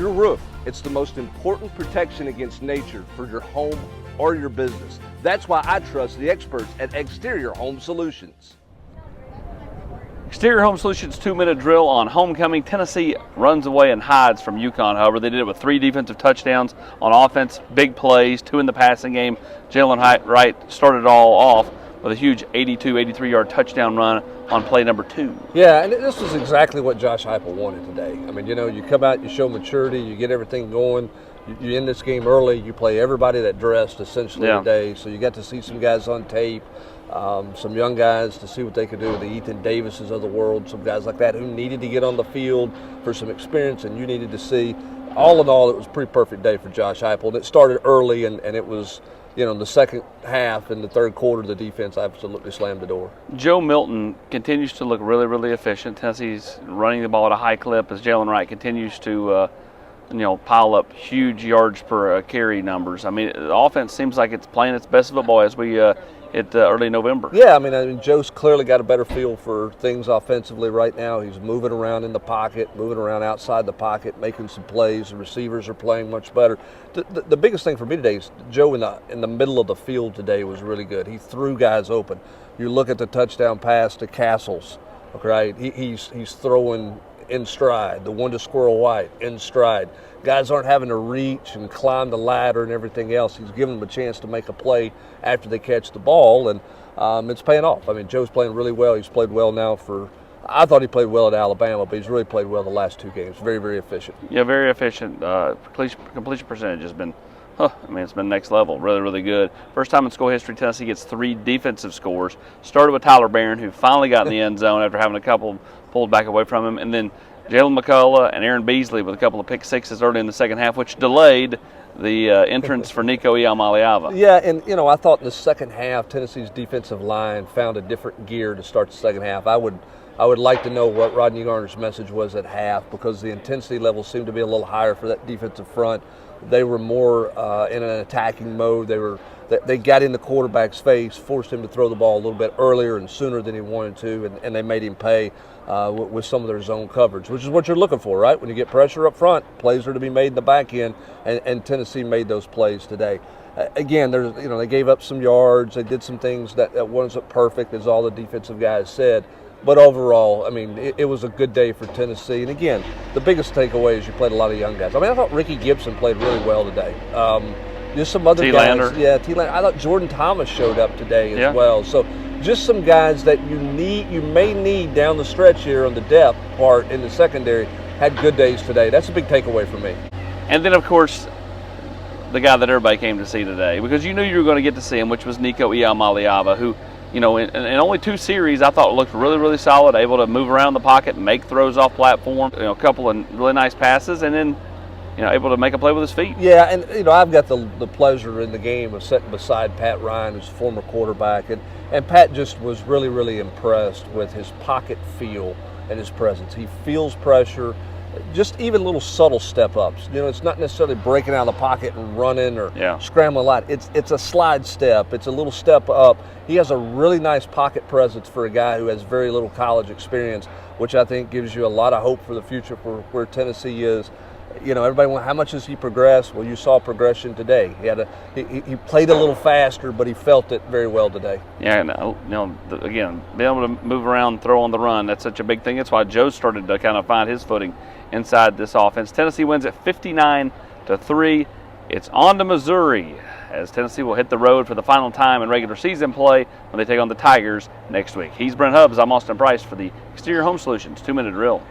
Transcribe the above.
your roof. It's the most important protection against nature for your home or your business. That's why I trust the experts at Exterior Home Solutions. Exterior Home Solutions 2-minute drill on homecoming. Tennessee runs away and hides from UConn. However, they did it with 3 defensive touchdowns on offense, big plays, 2 in the passing game. Jalen Wright started it all off with a huge 83-yard touchdown run on play number 2. Yeah, and this was exactly what Josh Heupel wanted today. I mean, you come out, you show maturity, you get everything going. You end this game early. You play everybody that dressed essentially today. So you got to see some guys on tape, some young guys to see what they could do, the Ethan Davises of the world, some guys like that who needed to get on the field for some experience, and you needed to see. All in all, it was a pretty perfect day for Josh Heupel. And it started early, and it was, in the second half, in the third quarter, the defense absolutely slammed the door. Joe Milton continues to look really, really efficient. Tennessee's running the ball at a high clip as Jalen Wright continues to pile up huge yards per carry numbers. I mean, the offense seems like it's playing its best football as we hit early November. Yeah, I mean, Joe's clearly got a better feel for things offensively right now. He's moving around in the pocket, moving around outside the pocket, making some plays. The receivers are playing much better. The biggest thing for me today is Joe in the middle of the field today was really good. He threw guys open. You look at the touchdown pass to Castles, right? He's throwing in stride. The one to Squirrel White, in stride. Guys aren't having to reach and climb the ladder and everything else. He's giving them a chance to make a play after they catch the ball, and it's paying off. I mean, Joe's playing really well. He's played well now I thought he played well at Alabama, but he's really played well the last 2 games. Very, very efficient. Yeah, very efficient. Completion percentage has been, it's been next level. Really, really good. First time in school history, Tennessee gets 3 defensive scores. Started with Tyler Barron, who finally got in the end zone after having a couple pulled back away from him, and then Jalen McCullough and Aaron Beasley with a couple of pick sixes early in the second half, which delayed the entrance for Nico Iamaleava. Yeah, and I thought in the second half, Tennessee's defensive line found a different gear to start the second half. I would like to know what Rodney Garner's message was at half, because the intensity level seemed to be a little higher for that defensive front. They were more in an attacking mode. They got in the quarterback's face, forced him to throw the ball a little bit earlier and sooner than he wanted to, and they made him pay with some of their zone coverage, which is what you're looking for, right? When you get pressure up front, plays are to be made in the back end, and Tennessee made those plays today. Again, they gave up some yards. They did some things that wasn't perfect, as all the defensive guys said. But overall, I mean, it was a good day for Tennessee. And again, the biggest takeaway is you played a lot of young guys. I mean, I thought Ricky Gibson played really well today. Just some other guys. Yeah, T-Lander. I thought Jordan Thomas showed up today as well. So just some guys that you may need down the stretch here on the depth part in the secondary had good days today. That's a big takeaway for me. And then, of course, the guy that everybody came to see today, because you knew you were going to get to see him, which was Nico Iamaleava, who, in only 2 series, I thought looked really, really solid, able to move around the pocket, make throws off platform, a couple of really nice passes, and then, able to make a play with his feet. Yeah, and, I've got the pleasure in the game of sitting beside Pat Ryan, who's a former quarterback, and Pat just was really, really impressed with his pocket feel and his presence. He feels pressure, just even little subtle step-ups. It's not necessarily breaking out of the pocket and running or scrambling a lot. It's a slide step. It's a little step up. He has a really nice pocket presence for a guy who has very little college experience, which I think gives you a lot of hope for the future for where Tennessee is. Everybody went, how much has he progressed? Well, you saw progression today. He played a little faster, but he felt it very well today. Yeah, again, being able to move around, throw on the run, that's such a big thing. That's why Joe started to kind of find his footing inside this offense. Tennessee wins at 59-3. It's on to Missouri, as Tennessee will hit the road for the final time in regular season play when they take on the Tigers next week. He's Brent Hubbs. I'm Austin Price for the Exterior Home Solutions 2-minute drill.